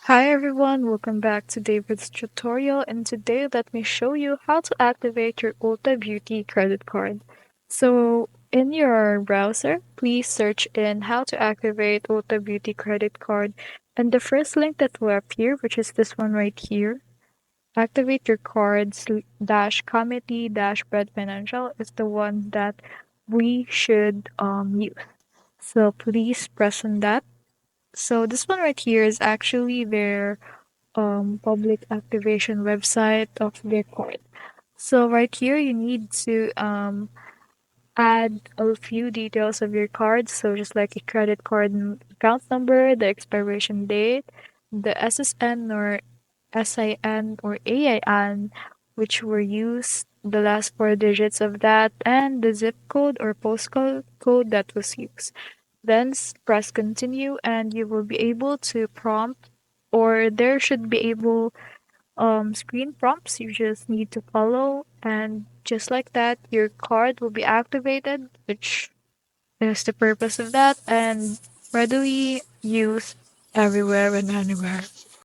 Hi everyone, welcome back to David's tutorial, and today let me show you how to activate your Ulta Beauty credit card. So in your browser, please search in how to activate Ulta Beauty credit card, and the first link that will appear, which is this one right here, activate your cards dash committee dash bread financial, is the one that we should use. So please press on that. So this one right here is actually their public activation website of their card. So right here, you need to add a few details of your card. So just like a credit card account number, the expiration date, the SSN or SIN or AIN, which were used, the last four digits of that, and the zip code or postcode code that was used. Then press continue, and you will be able to prompt, or there should be able screen prompts you just need to follow, and just like that your card will be activated, which is the purpose of that, and readily used everywhere and anywhere.